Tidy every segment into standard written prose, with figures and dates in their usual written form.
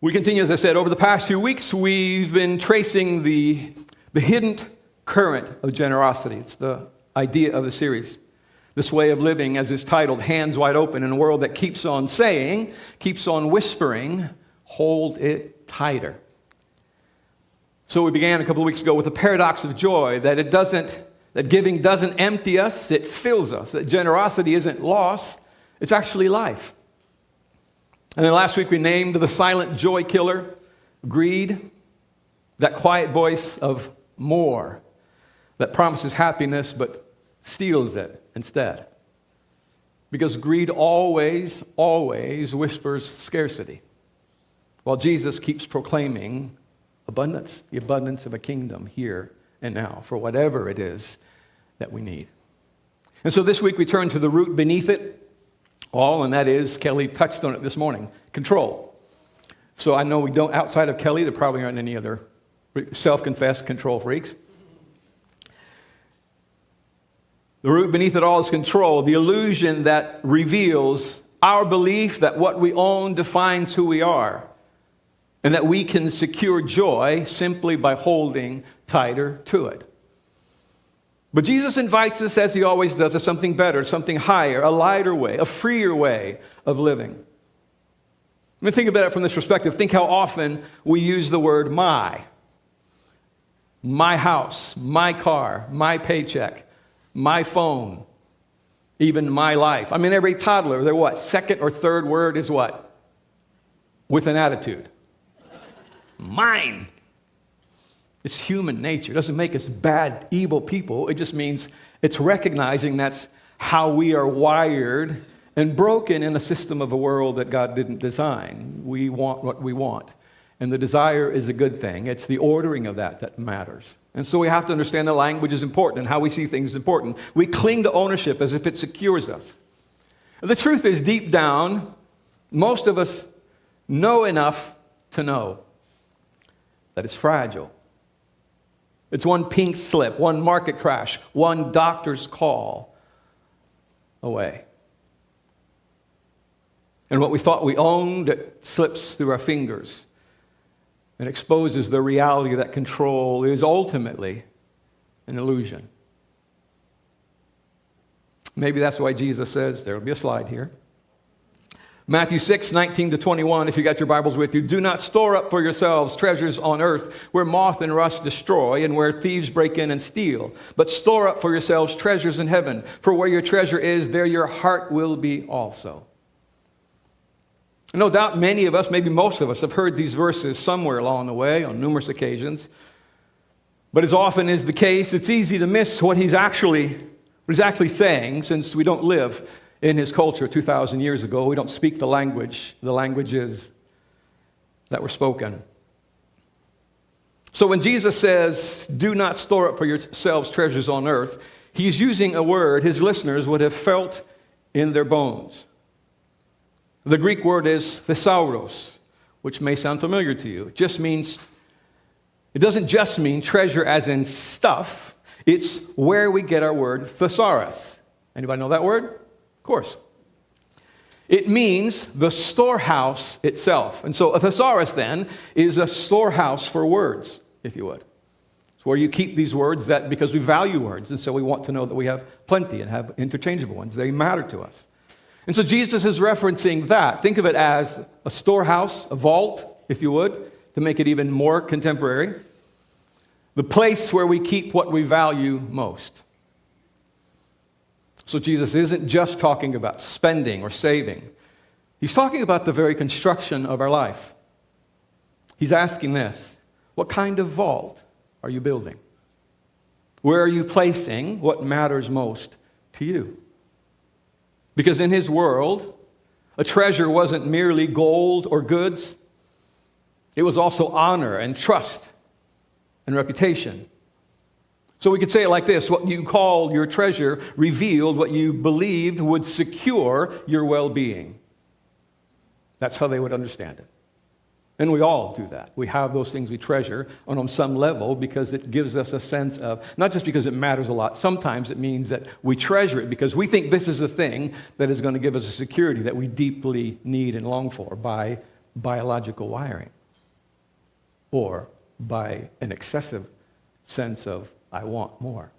We continue, as I said, over the past few weeks, we've been tracing the hidden current of generosity. It's the idea of the series. This way of living, as is titled, Hands Wide Open in a world that keeps on saying, keeps on whispering, hold it tighter. So we began a couple of weeks ago with the paradox of joy, that giving doesn't empty us, it fills us. That generosity isn't loss, it's actually life. And then last week we named the silent joy killer, greed, that quiet voice of more, that promises happiness but steals it instead. Because greed always whispers scarcity, while Jesus keeps proclaiming abundance, the abundance of a kingdom here and now for whatever it is that we need. And so this week we turn to the root beneath it all, and that is, Kelly touched on it this morning, control. So I know we don't, outside of Kelly, there probably aren't any other self-confessed control freaks. The root beneath it all is control, the illusion that reveals our belief that what we own defines who we are, and that we can secure joy simply by holding tighter to it. But Jesus invites us, as he always does, to something better, something higher, a lighter way, a freer way of living. I mean, think about it from this perspective. Think how often we use the word my. My house, my car, my paycheck, my phone, even my life. I mean, every toddler, their what? Second or third word is what? With an attitude. Mine. It's human nature. It doesn't make us bad, evil people. It just means it's recognizing that's how we are wired and broken in a system of a world that God didn't design. We want what we want. And the desire is a good thing. It's the ordering of that matters. And so we have to understand that language is important and how we see things is important. We cling to ownership as if it secures us. The truth is, deep down, most of us know enough to know that it's fragile. It's one pink slip, one market crash, one doctor's call away. And what we thought we owned, it slips through our fingers and exposes the reality that control is ultimately an illusion. Maybe that's why Jesus says, there will be a slide here, Matthew 6, 19 to 21, if you got your Bibles with you, do not store up for yourselves treasures on earth where moth and rust destroy and where thieves break in and steal. But store up for yourselves treasures in heaven, for where your treasure is, there your heart will be also. No doubt many of us, maybe most of us, have heard these verses somewhere along the way on numerous occasions. But as often is the case, it's easy to miss what he's actually saying, since we don't live in his culture 2,000 years ago. We don't speak the languages that were spoken. So when Jesus says, do not store up for yourselves treasures on earth, he's using a word his listeners would have felt in their bones. The Greek word is thesauros, which may sound familiar to you. It doesn't just mean treasure as in stuff. It's where we get our word thesaurus. Anybody know that word? Of course. It means the storehouse itself. And so a thesaurus then is a storehouse for words, if you would. It's where you keep these words because we value words, and so we want to know that we have plenty and have interchangeable ones. They matter to us. And so Jesus is referencing that. Think of it as a storehouse, a vault, if you would, to make it even more contemporary. The place where we keep what we value most. So Jesus isn't just talking about spending or saving. He's talking about the very construction of our life. He's asking this: what kind of vault are you building? Where are you placing what matters most to you? Because in his world, a treasure wasn't merely gold or goods. It was also honor and trust and reputation. So we could say it like this: what you called your treasure revealed what you believed would secure your well-being. That's how they would understand it. And we all do that. We have those things we treasure on some level because it gives us a sense of, not just because it matters a lot, sometimes it means that we treasure it because we think this is a thing that is going to give us a security that we deeply need and long for by biological wiring or by an excessive sense of, I want more.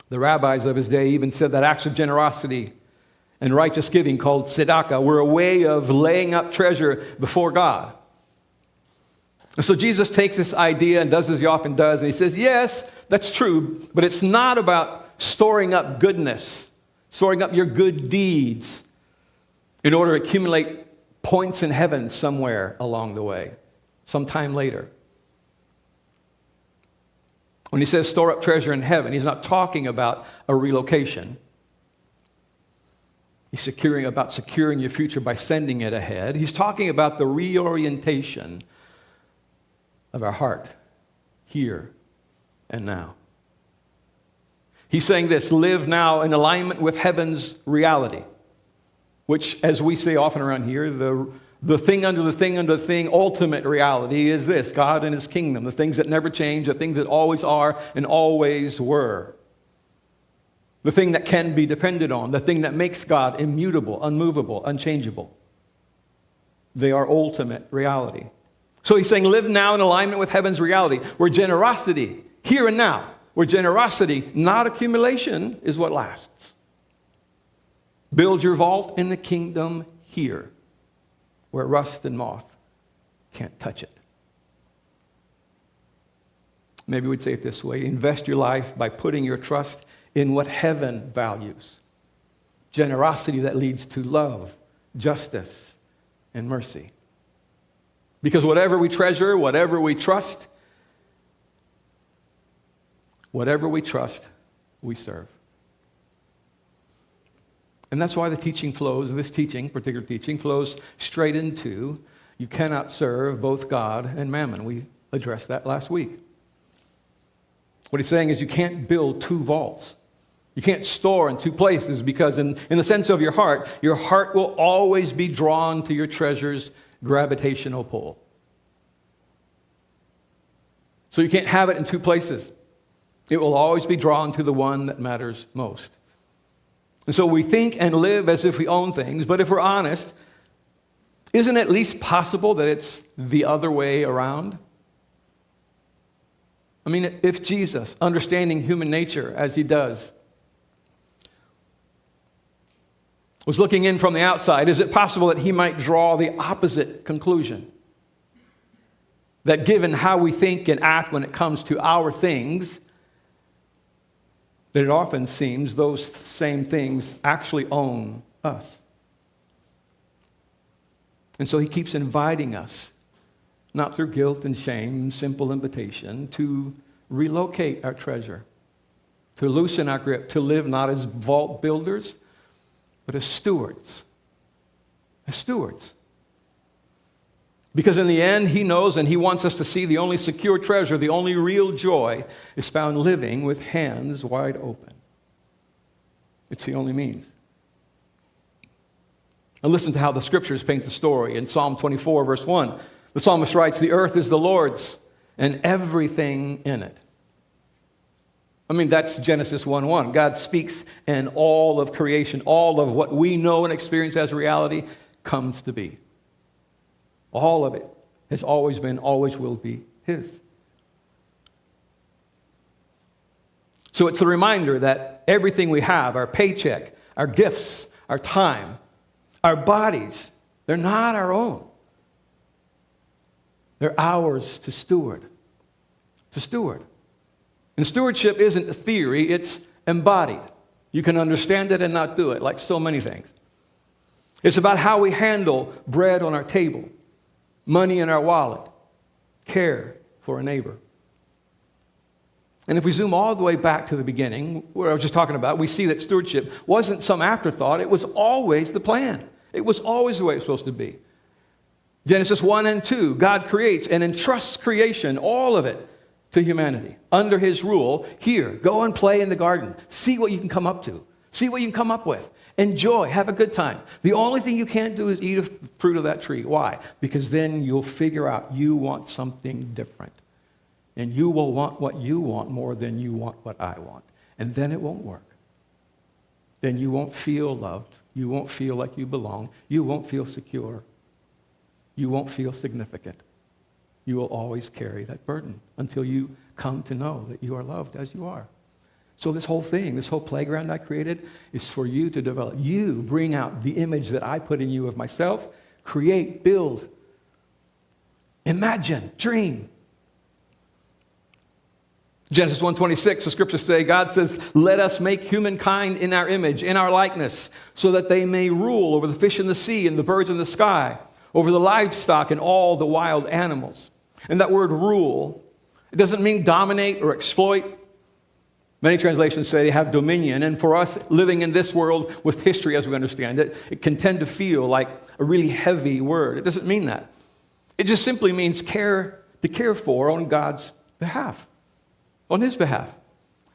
The rabbis of his day even said that acts of generosity and righteous giving called tzedakah were a way of laying up treasure before God. And so Jesus takes this idea and does as he often does, and he says, yes, that's true, but it's not about storing up goodness, storing up your good deeds in order to accumulate points in heaven somewhere along the way, sometime later. When he says store up treasure in heaven, he's not talking about a relocation. He's securing your future by sending it ahead. He's talking about the reorientation of our heart here and now. He's saying this: live now in alignment with heaven's reality, which, as we say often around here, the thing under the thing under the thing, ultimate reality is this: God and his kingdom, the things that never change, the things that always are and always were. The thing that can be depended on, the thing that makes God immutable, unmovable, unchangeable. They are ultimate reality. So he's saying live now in alignment with heaven's reality, where generosity, here and now, where generosity, not accumulation, is what lasts. Build your vault in the kingdom here, where rust and moth can't touch it. Maybe we'd say it this way: invest your life by putting your trust in what heaven values. Generosity that leads to love, justice, and mercy. Because whatever we treasure, whatever we trust, we serve. And that's why the teaching flows, this teaching, particular teaching, flows straight into you cannot serve both God and mammon. We addressed that last week. What he's saying is you can't build two vaults. You can't store in two places, because in the sense of your heart will always be drawn to your treasure's gravitational pull. So you can't have it in two places. It will always be drawn to the one that matters most. And so we think and live as if we own things, but if we're honest, isn't it at least possible that it's the other way around? I mean, if Jesus, understanding human nature as he does, was looking in from the outside, is it possible that he might draw the opposite conclusion? That given how we think and act when it comes to our things, that it often seems those same things actually own us. And so he keeps inviting us, not through guilt and shame, simple invitation, to relocate our treasure, to loosen our grip, to live not as vault builders, but as stewards. As stewards. Because in the end, he knows and he wants us to see the only secure treasure, the only real joy is found living with hands wide open. It's the only means. And listen to how the scriptures paint the story. In Psalm 24, verse 1, the psalmist writes, "The earth is the Lord's and everything in it." I mean, that's Genesis 1:1. God speaks and all of creation, all of what we know and experience as reality comes to be. All of it has always been, always will be his. So it's a reminder that everything we have, our paycheck, our gifts, our time, our bodies, they're not our own. They're ours to steward. To steward. And stewardship isn't a theory, it's embodied. You can understand it and not do it, like so many things. It's about how we handle bread on our table, money in our wallet, care for a neighbor. And if we zoom all the way back to the beginning, where I was just talking about, we see that stewardship wasn't some afterthought. It was always the plan. It was always the way it was supposed to be. Genesis 1 and 2, God creates and entrusts creation, all of it, to humanity. Under his rule, here, go and play in the garden. See what you can come up to. See what you can come up with. Enjoy. Have a good time. The only thing you can't do is eat a fruit of that tree. Why? Because then you'll figure out you want something different. And you will want what you want more than you want what I want. And then it won't work. then you won't feel loved. You won't feel like you belong. You won't feel secure. You won't feel significant. You will always carry that burden until you come to know that you are loved as you are. So this whole thing, this whole playground I created is for you to develop. You bring out the image that I put in you of myself. Create, build, imagine, dream. Genesis 1:26, the scriptures say, God says, let us make humankind in our image, in our likeness, so that they may rule over the fish in the sea and the birds in the sky, over the livestock and all the wild animals. And that word rule, it doesn't mean dominate or exploit. Many translations say they have dominion. And for us living in this world with history as we understand it, it can tend to feel like a really heavy word. It doesn't mean that. It just simply means to care for on God's behalf. On his behalf.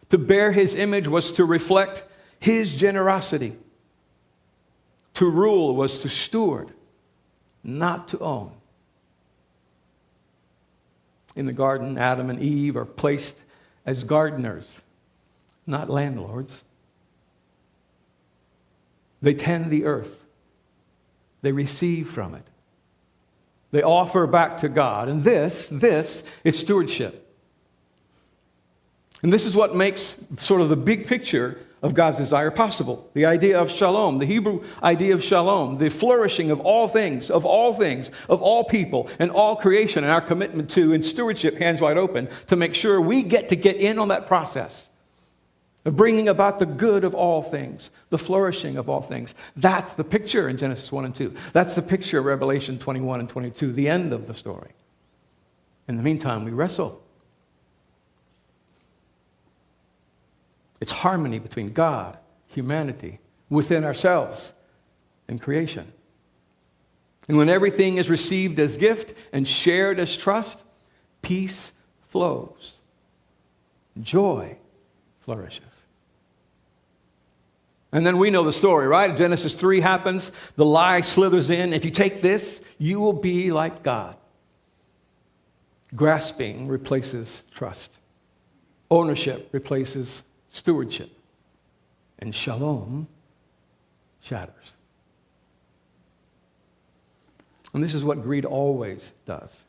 To bear his image was to reflect his generosity. To rule was to steward, not to own. In the garden, Adam and Eve are placed as gardeners, not landlords. They tend the earth. They receive from it. They offer back to God. And this is stewardship. And this is what makes sort of the big picture of God's desire possible. The idea of shalom, the Hebrew idea of shalom, the flourishing of all things, of all people, and all creation, and our commitment to, in stewardship, hands wide open, to make sure we get in on that process of bringing about the good of all things, the flourishing of all things. That's the picture in Genesis 1 and 2. That's the picture of Revelation 21 and 22, the end of the story. In the meantime, we wrestle. It's harmony between God, humanity, within ourselves, and creation. And when everything is received as gift and shared as trust, peace flows. Joy flourishes. And then we know the story, right? Genesis 3 happens. The lie slithers in. If you take this, you will be like God. Grasping replaces trust. Ownership replaces stewardship. And shalom shatters. And this is what greed always does.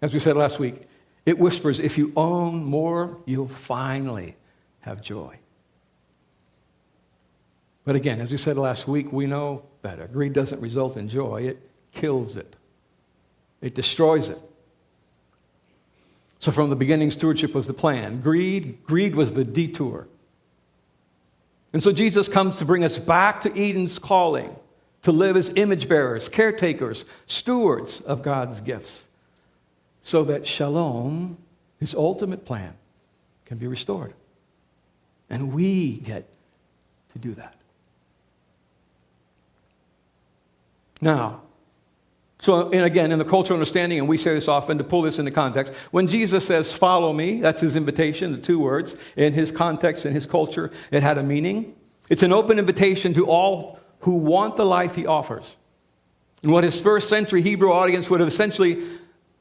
As we said last week, it whispers, if you own more, you'll finally have joy. But again, as we said last week, we know better. Greed doesn't result in joy. It kills it. It destroys it. So from the beginning, stewardship was the plan. Greed was the detour. And so Jesus comes to bring us back to Eden's calling, to live as image bearers, caretakers, stewards of God's gifts, so that shalom, his ultimate plan, can be restored. And we get to do that. Now, and again, in the cultural understanding, and we say this often to pull this into context, when Jesus says, follow me, that's his invitation, the two words, in his context, in his culture, it had a meaning. It's an open invitation to all who want the life he offers. And what his first century Hebrew audience would have essentially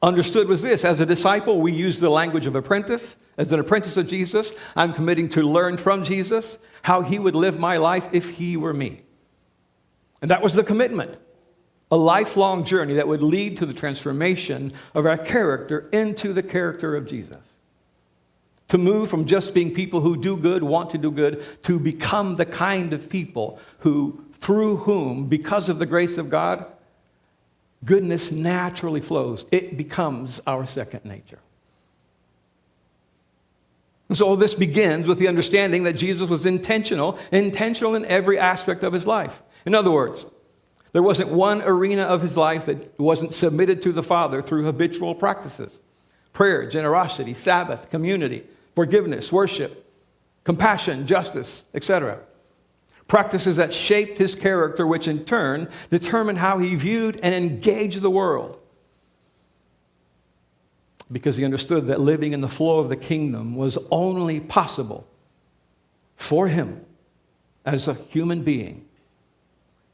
understood was this: as a disciple, we use the language of apprentice. As an apprentice of Jesus, I'm committing to learn from Jesus how he would live my life if he were me. And that was the commitment. A lifelong journey that would lead to the transformation of our character into the character of Jesus. To move from just being people who do good, want to do good, to become the kind of people through whom, because of the grace of God, goodness naturally flows. It becomes our second nature. And so this begins with the understanding that Jesus was intentional in every aspect of his life. In other words, there wasn't one arena of his life that wasn't submitted to the Father through habitual practices. Prayer, generosity, Sabbath, community, forgiveness, worship, compassion, justice, etc. Practices that shaped his character, which in turn determined how he viewed and engaged the world. Because he understood that living in the flow of the kingdom was only possible for him as a human being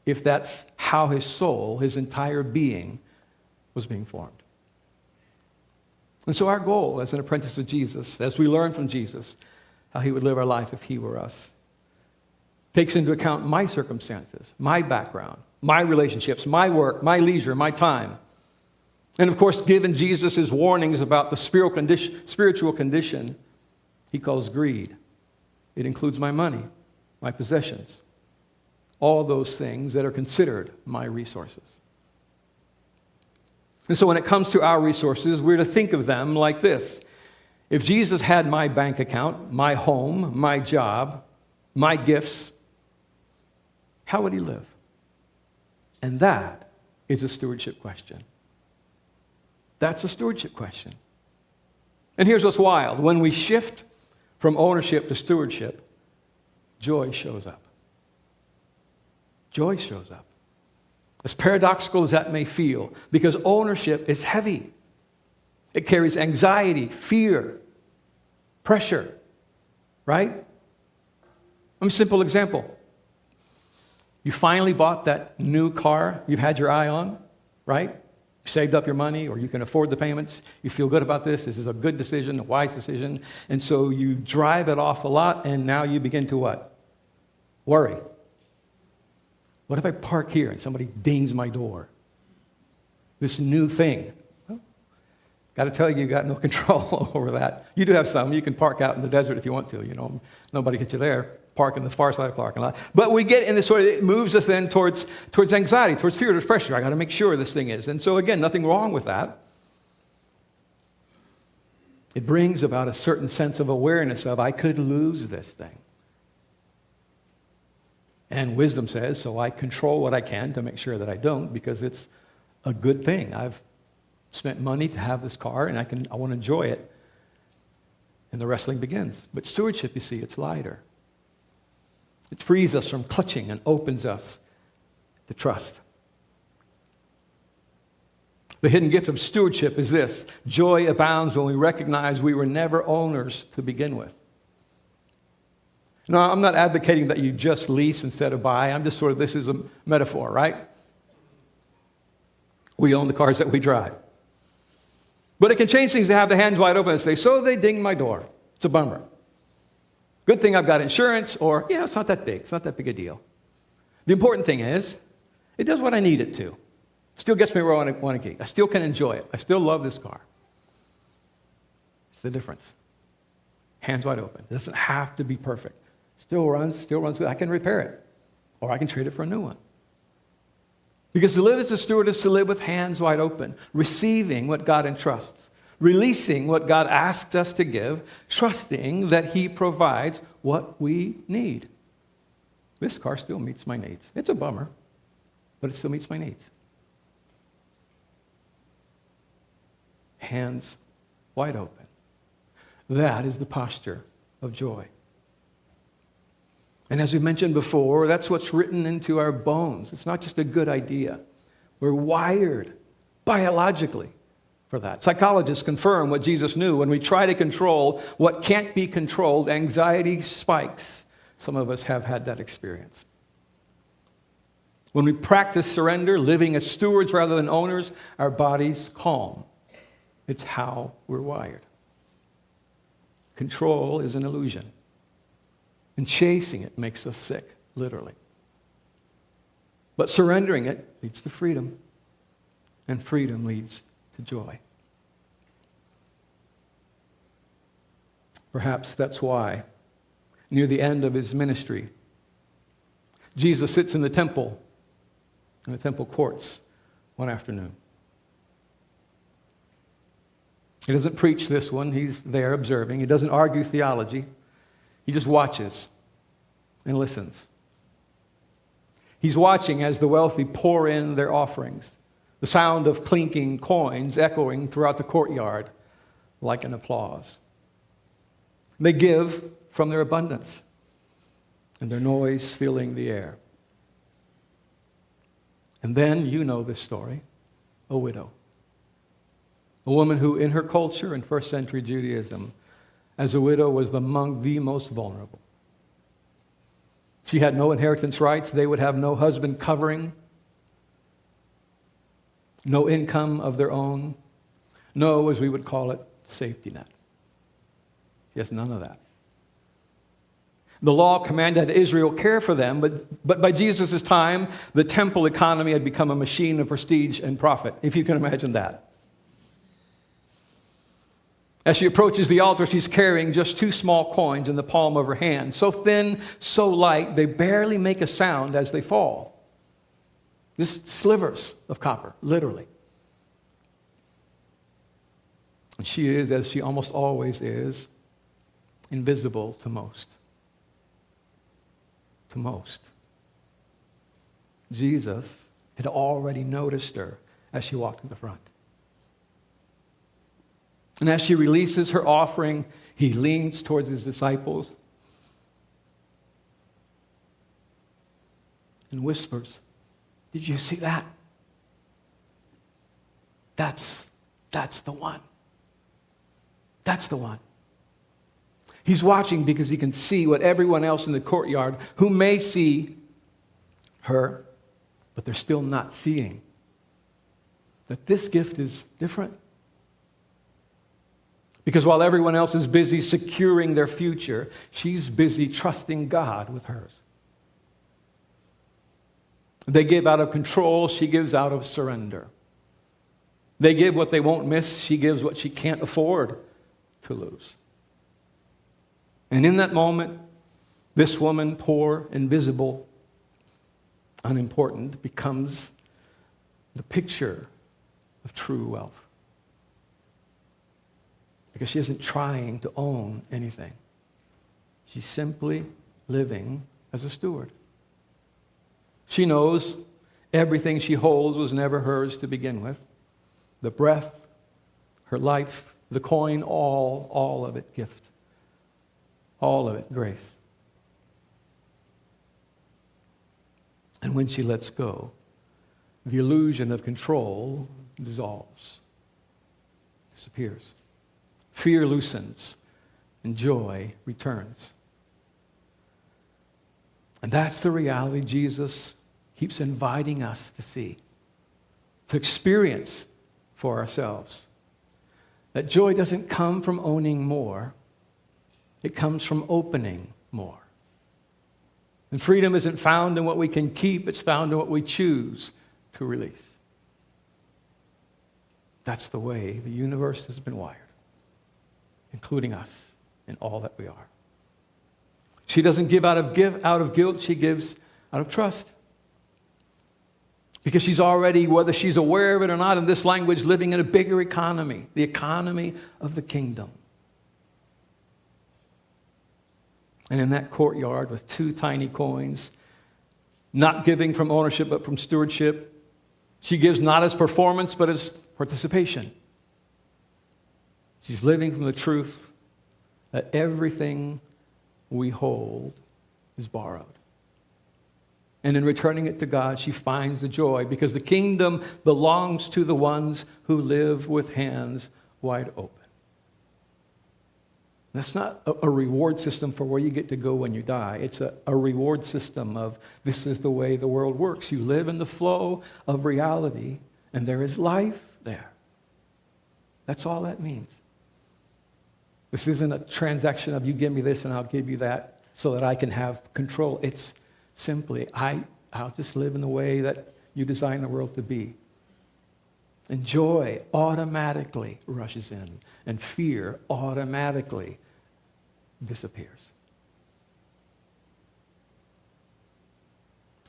if that's how his soul, his entire being, was being formed. And so our goal as an apprentice of Jesus, as we learn from Jesus how he would live our life if he were us, Takes into account my circumstances, my background, my relationships, my work, my leisure, my time. And of course, given Jesus' warnings about the spiritual condition, he calls greed. It includes my money, my possessions, all those things that are considered my resources. And so when it comes to our resources, we're to think of them like this. If Jesus had my bank account, my home, my job, my gifts, how would he live? And that is a stewardship question. That's a stewardship question. And here's what's wild. When we shift from ownership to stewardship, joy shows up. Joy shows up. As paradoxical as that may feel, because ownership is heavy. It carries anxiety, fear, pressure, right? A simple example. You finally bought that new car you've had your eye on, right? You saved up your money, or you can afford the payments. You feel good about this. This is a good decision, a wise decision. And so you drive it off a lot, and now you begin to what? Worry. What if I park here and somebody dings my door? This new thing. Well, got to tell you, you got no control over that. You do have some. You can park out in the desert if you want to. You know, nobody gets you there. Park in the far side of the parking lot. But we get in this sort of, it moves us then towards anxiety, towards fear, towards pressure. I got to make sure this thing is. And so again, nothing wrong with that. It brings about a certain sense of awareness of, I could lose this thing. And wisdom says, so I control what I can to make sure that I don't, because it's a good thing. I've spent money to have this car, and I want to enjoy it. And the wrestling begins. But stewardship, you see, it's lighter. It frees us from clutching and opens us to trust. The hidden gift of stewardship is this: joy abounds when we recognize we were never owners to begin with. Now, I'm not advocating that you just lease instead of buy. I'm just this is a metaphor, right? We own the cars that we drive. But it can change things to have the hands wide open and say, so they dinged my door. It's a bummer. Good thing I've got insurance, or, it's not that big. It's not that big a deal. The important thing is, it does what I need it to. Still gets me where I want to get. I still can enjoy it. I still love this car. It's the difference. Hands wide open. It doesn't have to be perfect. Still runs good. I can repair it, or I can trade it for a new one. Because to live as a steward is to live with hands wide open, receiving what God entrusts, releasing what God asks us to give, trusting that he provides what we need. This car still meets my needs. It's a bummer, but it still meets my needs. Hands wide open. That is the posture of joy. And as we mentioned before, that's what's written into our bones. It's not just a good idea. We're wired biologically for that. Psychologists confirm what Jesus knew. When we try to control what can't be controlled, anxiety spikes. Some of us have had that experience. When we practice surrender, living as stewards rather than owners, our bodies calm. It's how we're wired. Control is an illusion. And chasing it makes us sick, literally. But surrendering it leads to freedom. And freedom leads to joy. Perhaps that's why, near the end of his ministry, Jesus sits in the temple courts, one afternoon. He doesn't preach this one. He's there observing. He doesn't argue theology. He just watches and listens. He's watching as the wealthy pour in their offerings, the sound of clinking coins echoing throughout the courtyard like an applause. They give from their abundance, and their noise filling the air. And then, you know this story, a widow. A woman who, in her culture in first century Judaism, as a widow, was among the most vulnerable. She had no inheritance rights. They would have no husband covering, no income of their own, no, as we would call it, safety net. She has none of that. The law commanded that Israel care for them, but by Jesus' time, the temple economy had become a machine of prestige and profit, if you can imagine that. As she approaches the altar, she's carrying just 2 small coins in the palm of her hand, so thin, so light, they barely make a sound as they fall. Just slivers of copper, literally. And she is, as she almost always is, invisible to most. To most. Jesus had already noticed her as she walked to the front. And as she releases her offering, he leans towards his disciples and whispers, "Did you see that? That's the one. That's the one." He's watching because he can see what everyone else in the courtyard, who may see her, but they're still not seeing, that this gift is different. Because while everyone else is busy securing their future, she's busy trusting God with hers. They give out of control, she gives out of surrender. They give what they won't miss, she gives what she can't afford to lose. And in that moment, this woman, poor, invisible, unimportant, becomes the picture of true wealth. Because she isn't trying to own anything. She's simply living as a steward. She knows everything she holds was never hers to begin with. The breath, her life, the coin, all of it gift. All of it grace. And when she lets go, the illusion of control dissolves, disappears. Fear loosens and joy returns. And that's the reality Jesus keeps inviting us to see, to experience for ourselves. That joy doesn't come from owning more, it comes from opening more. And freedom isn't found in what we can keep, it's found in what we choose to release. That's the way the universe has been wired, including us in all that we are. She doesn't give out of guilt, she gives out of trust. Because she's already, whether she's aware of it or not in this language, living in a bigger economy, the economy of the kingdom. And in that courtyard with 2 tiny coins, not giving from ownership but from stewardship, she gives not as performance but as participation. She's living from the truth that everything we hold is borrowed. And in returning it to God, she finds the joy because the kingdom belongs to the ones who live with hands wide open. That's not a reward system for where you get to go when you die. It's a reward system of this is the way the world works. You live in the flow of reality, and there is life there. That's all that means. This isn't a transaction of you give me this and I'll give you that so that I can have control. It's simply, I'll just live in the way that you design the world to be. And joy automatically rushes in, and fear automatically disappears.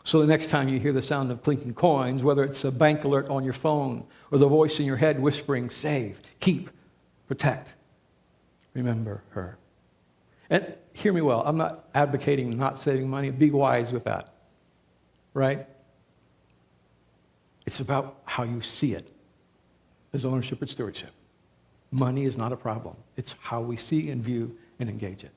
So the next time you hear the sound of clinking coins, whether it's a bank alert on your phone or the voice in your head whispering, save, keep, protect, remember her. And hear me well, I'm not advocating not saving money. Be wise with that, right? It's about how you see it as ownership and stewardship. Money is not a problem. It's how we see and view and engage it.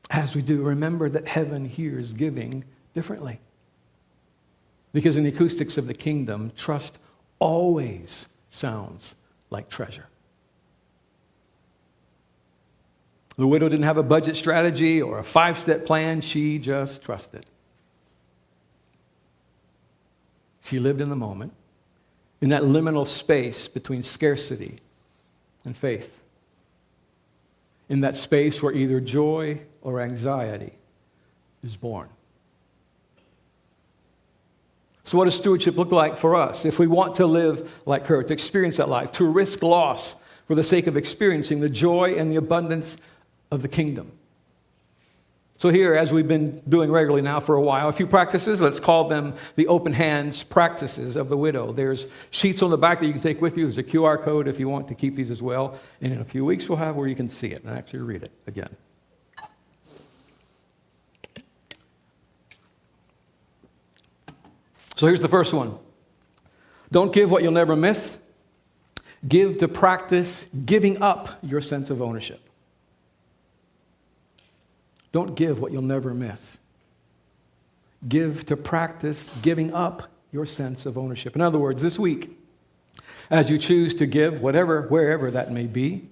As we do, remember that heaven hears giving differently. Because in the acoustics of the kingdom, trust always sounds like treasure. The widow didn't have a budget strategy or a 5-step plan. She just trusted. She lived in the moment, in that liminal space between scarcity and faith. in that space where either joy or anxiety is born. So what does stewardship look like for us? If we want to live like her, to experience that life, to risk loss for the sake of experiencing the joy and the abundance of the kingdom. So here, as we've been doing regularly now for a while, a few practices, let's call them the open hands practices of the widow. There's sheets on the back that you can take with you. There's a QR code if you want to keep these as well. And in a few weeks, we'll have where you can see it and actually read it again. So here's the first one. Don't give what you'll never miss. Give to practice giving up your sense of ownership. Don't give what you'll never miss. Give to practice giving up your sense of ownership. In other words, this week, as you choose to give, wherever that may be,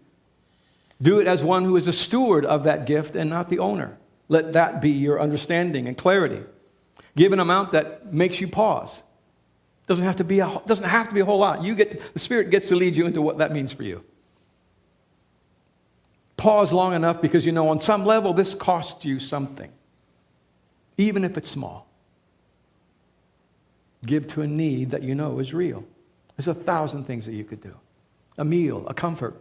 do it as one who is a steward of that gift and not the owner. Let that be your understanding and clarity. Give an amount that makes you pause. Doesn't have to be a whole lot. The Spirit gets to lead you into what that means for you. Pause long enough because you know on some level this costs you something, even if it's small. Give to a need that you know is real. There's 1,000 things that you could do. A meal, a comfort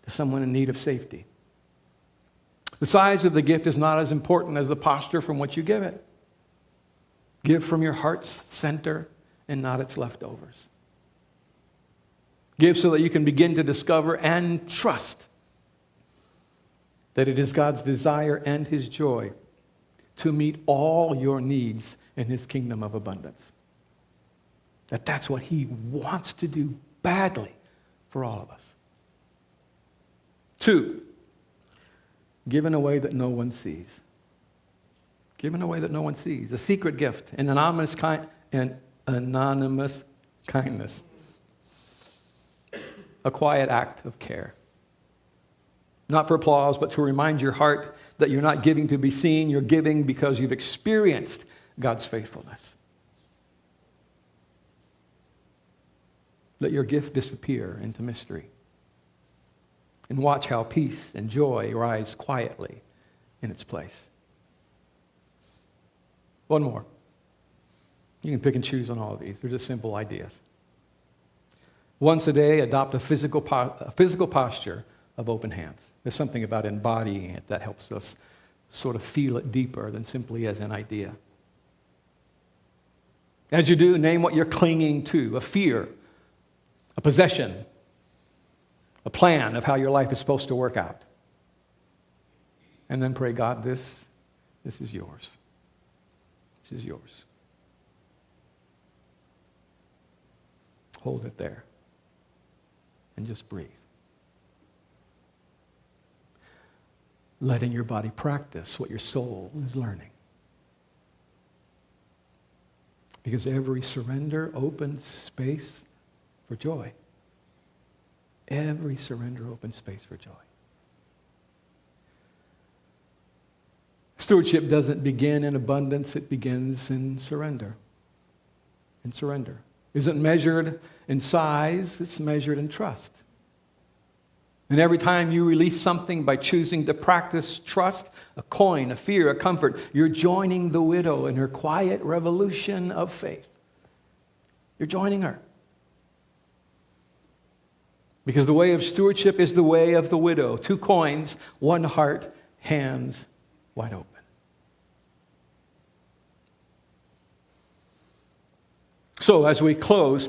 to someone in need of safety. The size of the gift is not as important as the posture from which you give it. Give from your heart's center and not its leftovers. Give so that you can begin to discover and trust that it is God's desire and His joy to meet all your needs in His kingdom of abundance. That's what He wants to do badly for all of us. 2, give in a way that no one sees. Give in a way that no one sees. A secret gift, an anonymous kindness. A quiet act of care. Not for applause, but to remind your heart that you're not giving to be seen. You're giving because you've experienced God's faithfulness. Let your gift disappear into mystery. And watch how peace and joy rise quietly in its place. One more. You can pick and choose on all of these. They're just simple ideas. Once a day, adopt a physical posture of open hands. There's something about embodying it that helps us sort of feel it deeper than simply as an idea. As you do, name what you're clinging to, a fear, a possession, a plan of how your life is supposed to work out. And then pray, God, this is yours. This is yours. Hold it there and just breathe. Letting your body practice what your soul is learning. Because every surrender opens space for joy. Every surrender opens space for joy. Stewardship doesn't begin in abundance, it begins in surrender. In surrender. It isn't measured in size, it's measured in trust. And every time you release something by choosing to practice trust, a coin, a fear, a comfort, you're joining the widow in her quiet revolution of faith. You're joining her. Because the way of stewardship is the way of the widow. 2 coins, 1 heart, hands wide open. So as we close,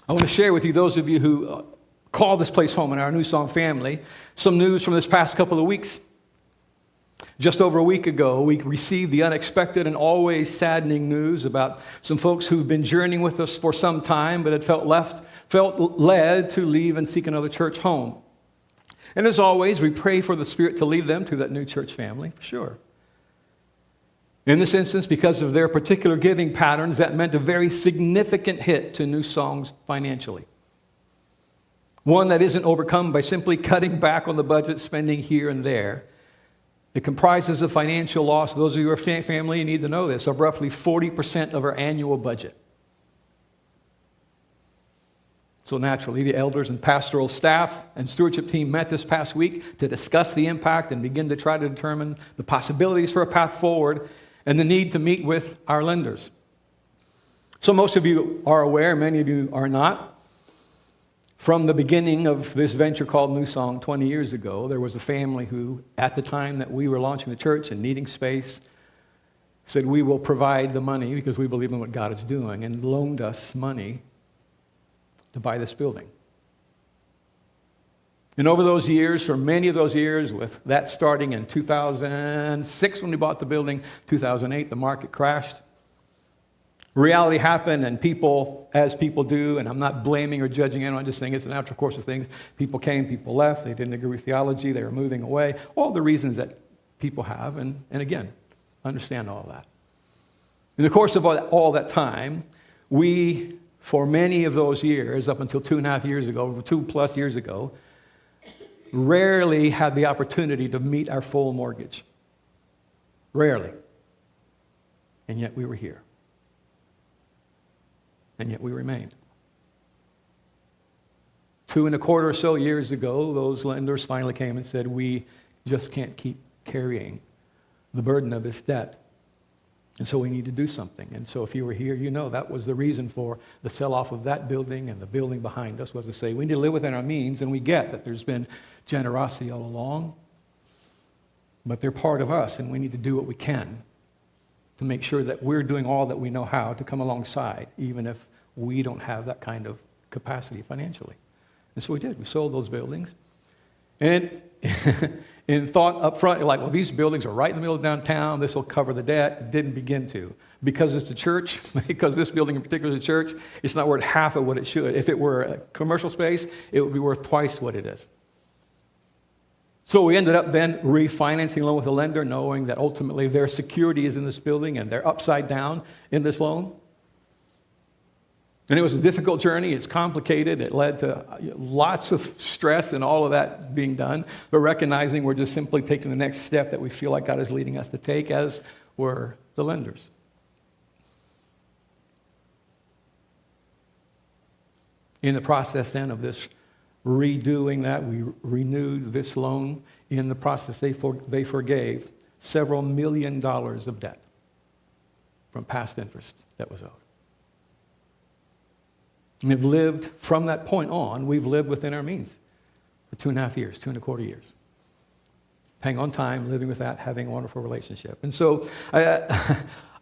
I want to share with you, those of you who call this place home in our Newsong family, some news from this past couple of weeks. Just over a week ago, we received the unexpected and always saddening news about some folks who've been journeying with us for some time, but had felt led to leave and seek another church home. And as always, we pray for the Spirit to lead them to that new church family, for sure. In this instance, because of their particular giving patterns, that meant a very significant hit to Newsong financially. One that isn't overcome by simply cutting back on the budget, spending here and there. It comprises a financial loss, those of you who are family, you need to know this, of roughly 40% of our annual budget. So naturally, the elders and pastoral staff and stewardship team met this past week to discuss the impact and begin to try to determine the possibilities for a path forward and the need to meet with our lenders. So most of you are aware, many of you are not. From the beginning of this venture called Newsong 20 years ago, there was a family who, at the time that we were launching the church and needing space, said, we will provide the money because we believe in what God is doing, and loaned us money to buy this building. And over those years, for many of those years, with that starting in 2006 when we bought the building, 2008, the market crashed. Reality happened, and people, as people do, and I'm not blaming or judging anyone, I'm just saying it's a natural course of things. People came, people left, they didn't agree with theology, they were moving away, all the reasons that people have, and again, understand all of that. In the course of all that time, we, for many of those years, up until 2.5 years ago, 2+ years ago, rarely had the opportunity to meet our full mortgage. Rarely. And yet we were here. And yet we remained. 2.25 or so years ago, those lenders finally came and said, we just can't keep carrying the burden of this debt. And so we need to do something. And so if you were here, you know that was the reason for the sell-off of that building and the building behind us was to say we need to live within our means, and we get that there's been generosity all along. But they're part of us, and we need to do what we can to make sure that we're doing all that we know how to come alongside, even if we don't have that kind of capacity financially. And so we did. We sold those buildings. And in thought up front, like, well, these buildings are right in the middle of downtown. This will cover the debt. It didn't begin to. Because it's a church, because this building in particular is a church, it's not worth half of what it should. If it were a commercial space, it would be worth twice what it is. So we ended up then refinancing a loan with a lender, knowing that ultimately their security is in this building and they're upside down in this loan. And it was a difficult journey. It's complicated. It led to lots of stress and all of that being done. But recognizing we're just simply taking the next step that we feel like God is leading us to take, as were the lenders. In the process then of this redoing that, we renewed this loan. In the process, they forgave several $1 million of debt from past interest that was owed. And we've lived, from that point on, we've lived within our means for 2.5 years, 2.25 years. Paying on time, living with that, having a wonderful relationship. And so,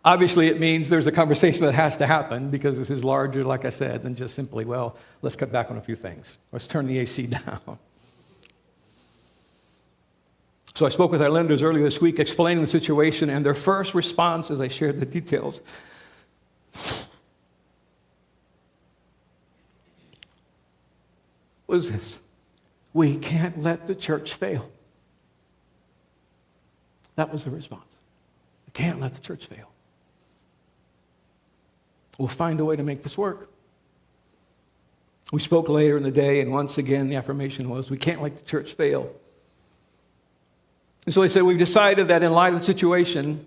obviously it means there's a conversation that has to happen, because this is larger, like I said, than just simply, well, let's cut back on a few things. Let's turn the AC down. So I spoke with our lenders earlier this week, explaining the situation, and their first response as I shared the details was this: we can't let the church fail. That was the response. We can't let the church fail. We'll find a way to make this work. We spoke later in the day, and once again the affirmation was, we can't let the church fail. And so they said, we've decided that in light of the situation,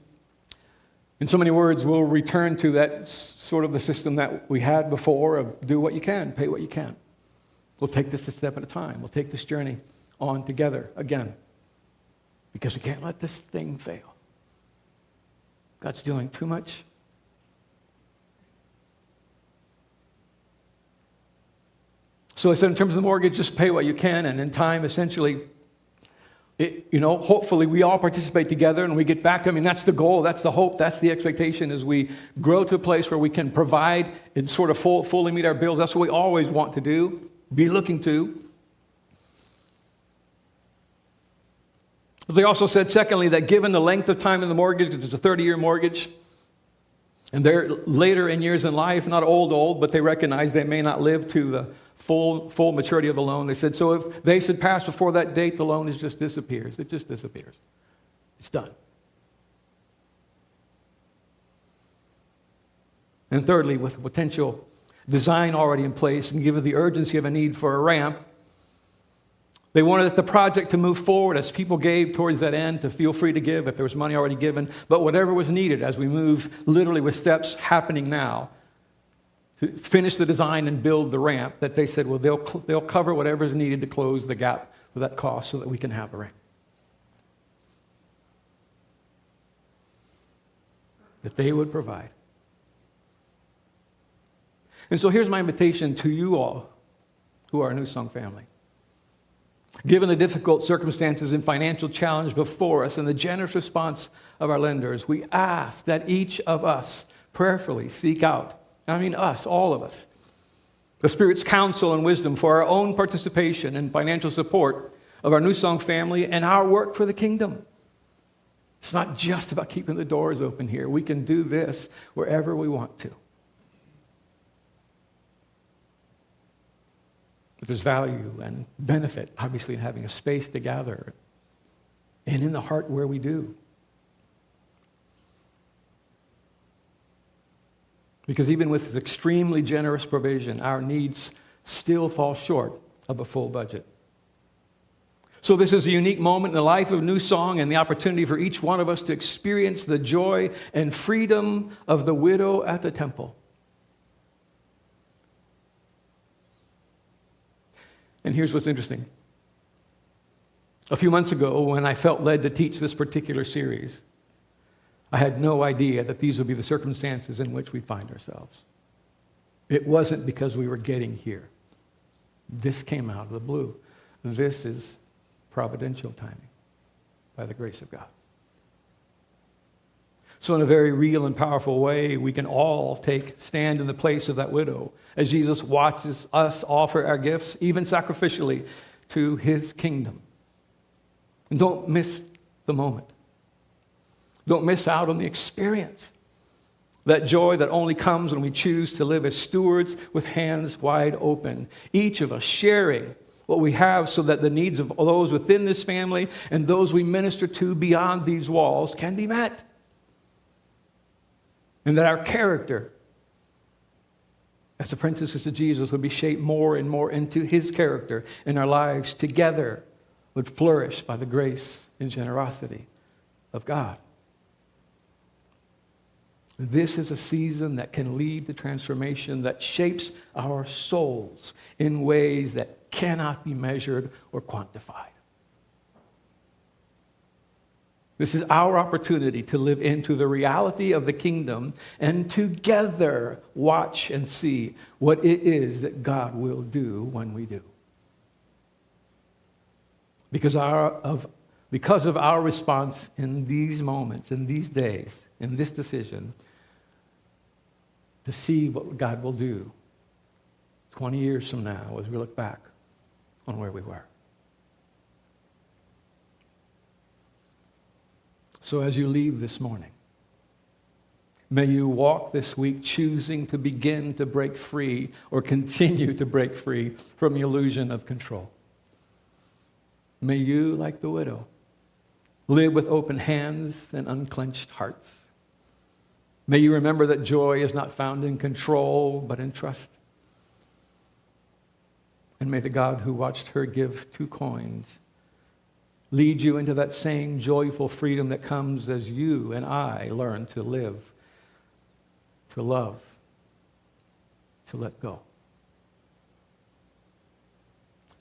in so many words, we'll return to that sort of the system that we had before of do what you can, pay what you can. We'll take this a step at a time. We'll take this journey on together again, because we can't let this thing fail. God's doing too much. So I said, in terms of the mortgage, just pay what you can, and in time, essentially, hopefully we all participate together and we get back. I mean, that's the goal, that's the hope, that's the expectation, as we grow to a place where we can provide and sort of fully meet our bills. That's what we always want to do, be looking to. But they also said, secondly, that given the length of time in the mortgage, it's a 30-year mortgage, and they're later in years in life, not old, but they recognize they may not live to the full maturity of the loan. They said, so if they should pass before that date, the loan just disappears. It just disappears. It's done. And thirdly, with potential design already in place, and given the urgency of a need for a ramp, they wanted the project to move forward as people gave towards that end, to feel free to give if there was money already given, but whatever was needed as we move literally with steps happening now to finish the design and build the ramp, that they said, well, they'll cover whatever is needed to close the gap for that cost so that we can have a ramp. That they would provide. And so here's my invitation to you all who are a Newsong family. Given the difficult circumstances and financial challenge before us and the generous response of our lenders, we ask that each of us prayerfully seek out, us, all of us, the Spirit's counsel and wisdom for our own participation and financial support of our Newsong family and our work for the kingdom. It's not just about keeping the doors open here. We can do this wherever we want to. But there's value and benefit, obviously, in having a space to gather and in the heart where we do. Because even with this extremely generous provision, our needs still fall short of a full budget. So this is a unique moment in the life of Newsong and the opportunity for each one of us to experience the joy and freedom of the widow at the temple. And here's what's interesting. A few months ago, when I felt led to teach this particular series, I had no idea that these would be the circumstances in which we find ourselves. It wasn't because we were getting here. This came out of the blue. This is providential timing by the grace of God. So in a very real and powerful way, we can all stand in the place of that widow as Jesus watches us offer our gifts, even sacrificially, to his kingdom. And don't miss the moment. Don't miss out on the experience. That joy that only comes when we choose to live as stewards with hands wide open. Each of us sharing what we have so that the needs of those within this family and those we minister to beyond these walls can be met. And that our character as apprentices to Jesus would be shaped more and more into his character, and our lives together would flourish by the grace and generosity of God. This is a season that can lead to transformation that shapes our souls in ways that cannot be measured or quantified. This is our opportunity to live into the reality of the kingdom and together watch and see what it is that God will do when we do. Because of our response in these moments, in these days, in this decision, to see what God will do 20 years from now as we look back on where we were. So as you leave this morning, may you walk this week choosing to begin to break free or continue to break free from the illusion of control. May you, like the widow, live with open hands and unclenched hearts. May you remember that joy is not found in control, but in trust. And may the God who watched her give 2 coins lead you into that same joyful freedom that comes as you and I learn to live, to love, to let go.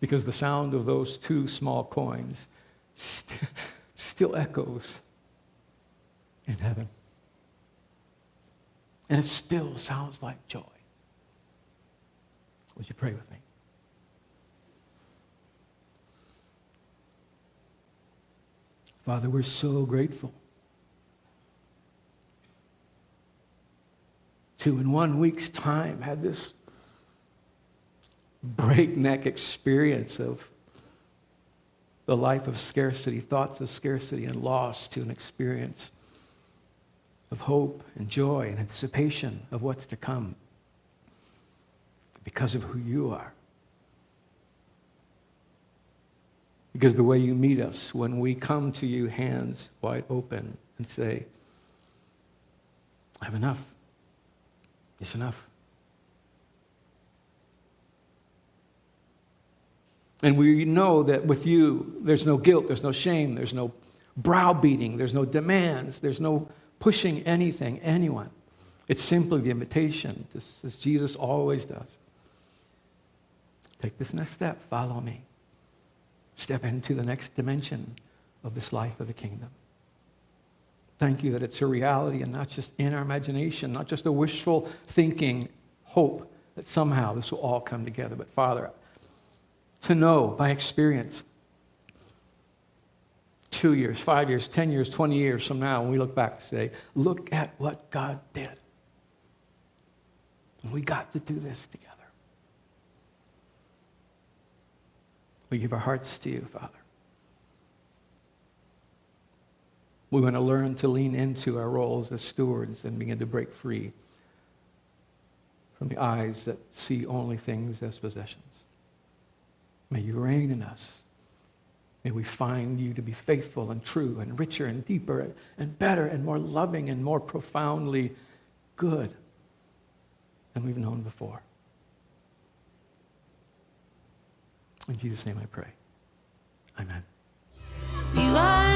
Because the sound of those 2 small coins still echoes in heaven. And it still sounds like joy. Would you pray with me? Father, we're so grateful to, in 1 week's time, have this breakneck experience of the life of scarcity, thoughts of scarcity and loss, to an experience of hope and joy and anticipation of what's to come because of who you are. Because the way you meet us when we come to you hands wide open and say, I have enough. It's enough. And we know that with you, there's no guilt, there's no shame, there's no browbeating, there's no demands, there's no pushing anything, anyone It's simply the invitation, just as Jesus always does. Take this next step. Follow me. Step into the next dimension of this life of the kingdom. Thank you that it's a reality and not just in our imagination, not just a wishful thinking, hope that somehow this will all come together. But Father, to know by experience, 2 years, 5 years, 10 years, 20 years from now, when we look back and say, look at what God did. And we got to do this together. We give our hearts to you, Father. We want to learn to lean into our roles as stewards and begin to break free from the eyes that see only things as possessions. May you reign in us. May we find you to be faithful and true and richer and deeper and better and more loving and more profoundly good than we've known before. In Jesus' name I pray. Amen. You are